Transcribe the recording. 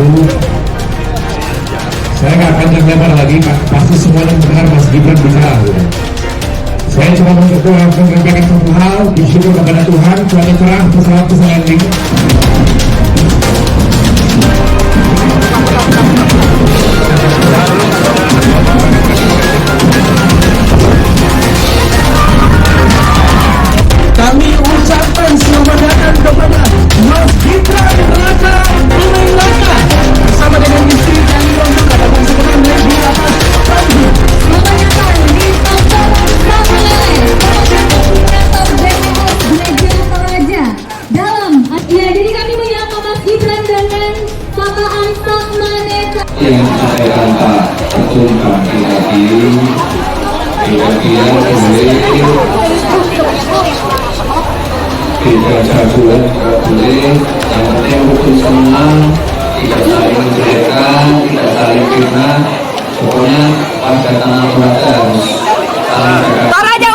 Saya nggak akan lebar lagi, pasti semuanya mendengar Mas Gibran bicara. Saya cuma menyampaikan satu hal, bersyukur kepada Tuhan, cuaca cerah, pesawat bisa landing. Kami ucapkan selamat datang kepada Mas Gibran Raka Buming Raka bersama dengan istri dan rombongan datang segera menuju atas panggung. Selamat datang di Pasaran Samalele, Koordinator BPS Gereja Toraja. Ya, jadi kami menyapa Mas Gibran dengan sapaan Sakmaneka. Yang disampaikan Pak Ketum Kami tadi kira-kira boleh tidak jagoan tidak boleh, yang penting rukun semua, tidak saling menjelekan, tidak saling fitnah, pokoknya pada tanah Toraja harus saling jaga. Toraja